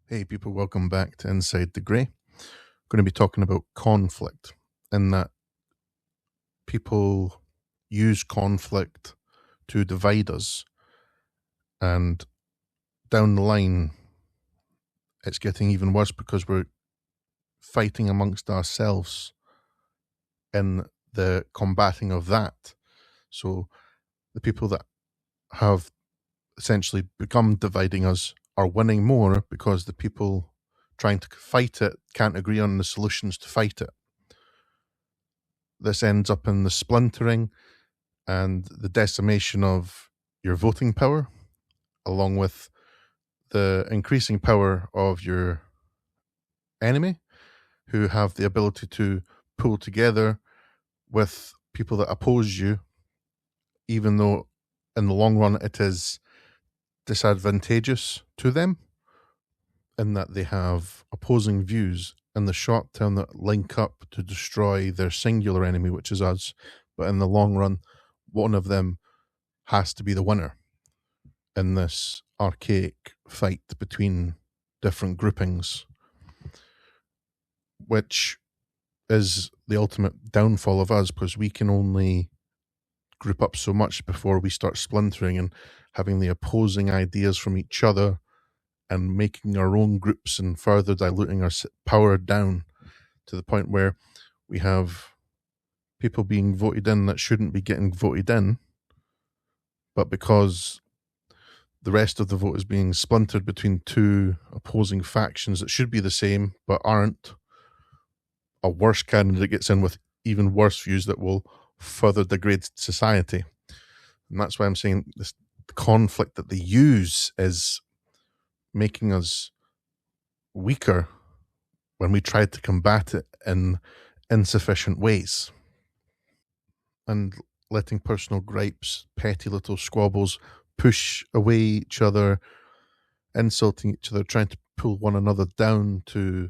Hey, people, welcome back to Inside the Grey. Going to be talking about conflict and that people use conflict to divide us. And down the line, it's getting even worse because we're fighting amongst ourselves in the combating of that. So the people that have essentially become dividing us are winning more because the people trying to fight it can't agree on the solutions to fight it. This ends up in the splintering and the decimation of your voting power, along with the increasing power of your enemy, who have the ability to pull together with people that oppose you, even though in the long run it is disadvantageous to them, in that they have opposing views in the short term that link up to destroy their singular enemy, which is us. But in the long run, one of them has to be the winner in this archaic fight between different groupings, which is the ultimate downfall of us because we can only group up so much before we start splintering and having the opposing ideas from each other and making our own groups and further diluting our power down to the point where we have people being voted in that shouldn't be getting voted in, but because the rest of the vote is being splintered between two opposing factions that should be the same but aren't, a worse candidate gets in with even worse views that will further degrade society. And that's why I'm saying this conflict that they use is making us weaker when we try to combat it in insufficient ways. And letting personal gripes, petty little squabbles push away each other, insulting each other, trying to pull one another down to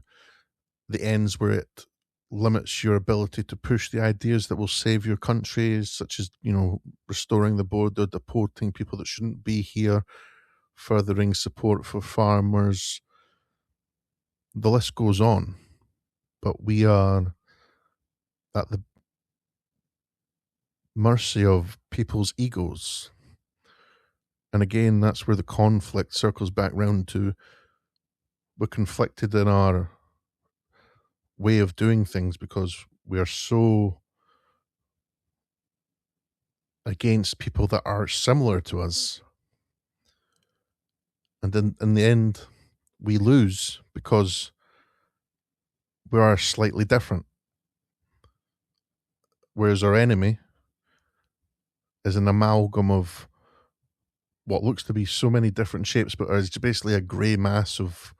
the ends where it limits your ability to push the ideas that will save your country, such as, restoring the border, deporting people that shouldn't be here, furthering support for farmers. The list goes on. But we are at the mercy of people's egos. And again, that's where the conflict circles back round to we're conflicted in our way of doing things because we are so against people that are similar to us. And in the end, we lose because we are slightly different. Whereas our enemy is an amalgam of what looks to be so many different shapes, but is basically a grey mass of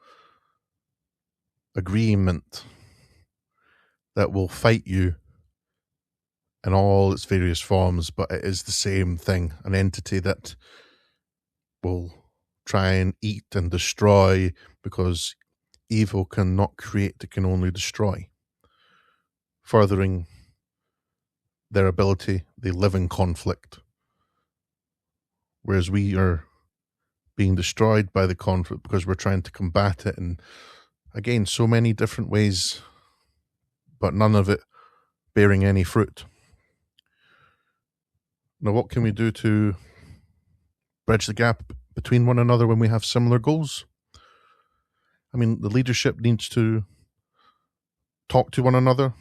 agreement that will fight you in all its various forms, but it is the same thing, an entity that will try and eat and destroy because evil cannot create, it can only destroy. Furthering their ability, they live in conflict. Whereas we are being destroyed by the conflict because we're trying to combat it in, again, so many different ways, but none of it bearing any fruit. Now, what can we do to bridge the gap between one another when we have similar goals? I mean, the leadership needs to talk to one another.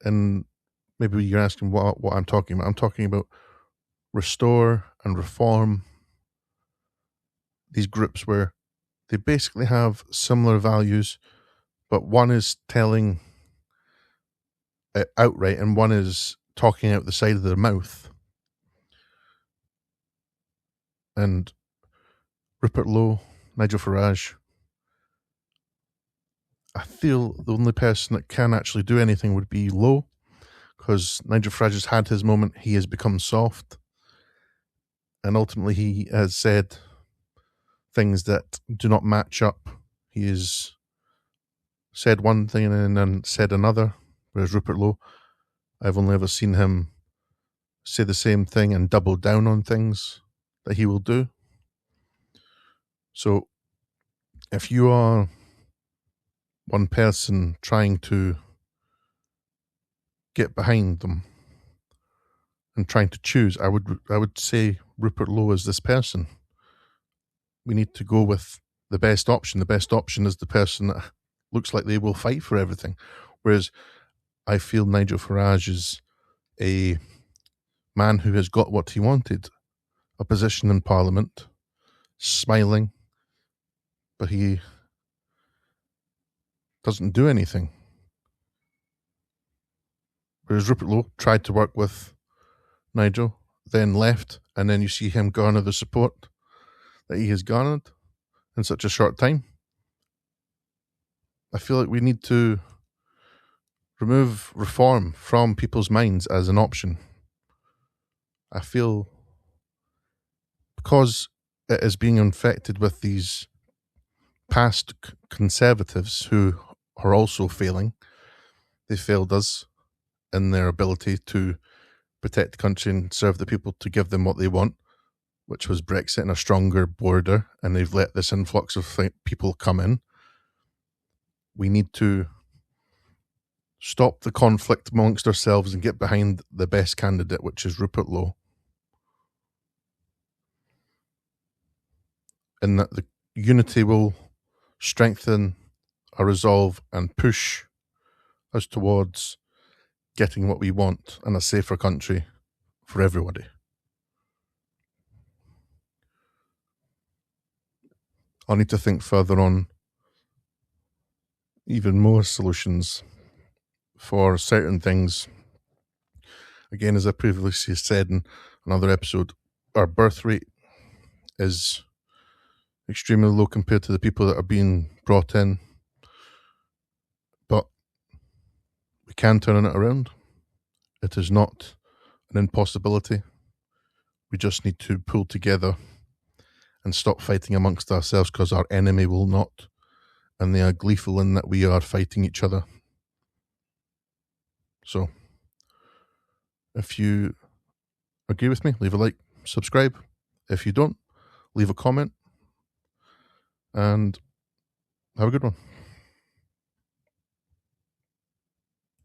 And maybe you're asking what I'm talking about. I'm talking about restore and reform these groups where they basically have similar values, but one is telling it outright and one is talking out the side of their mouth. And Rupert Lowe, Nigel Farage, I feel the only person that can actually do anything would be Lowe, because Nigel Farage has had his moment. He has become soft. And ultimately, he has said things that do not match up. He has said one thing and then said another, whereas Rupert Lowe, I've only ever seen him say the same thing and double down on things that he will do. So if you are one person trying to get behind them and trying to choose, I would say Rupert Lowe is this person. We need to go with the best option. The best option is the person that looks like they will fight for everything. Whereas I feel Nigel Farage is a man who has got what he wanted, a position in Parliament, smiling, but he doesn't do anything. Whereas Rupert Lowe tried to work with Nigel, then left, and then you see him garner the support that he has garnered in such a short time. I feel like we need to remove reform from people's minds as an option. I feel because it is being infected with these past conservatives who are also failing. They failed us in their ability to protect the country and serve the people, to give them what they want, which was Brexit and a stronger border, and they've let this influx of people come in. We need to stop the conflict amongst ourselves and get behind the best candidate, which is Rupert Lowe. And that the unity will strengthen our resolve and push us towards getting what we want and a safer country for everybody. I'll need to think further on even more solutions for certain things. Again, as I previously said in another episode, our birth rate is extremely low compared to the people that are being brought in. But we can turn it around. It is not an impossibility. We just need to pull together and stop fighting amongst ourselves, because our enemy will not, and they are gleeful in that we are fighting each other. So, if you agree with me, leave a like, subscribe. If you don't, leave a comment, and have a good one.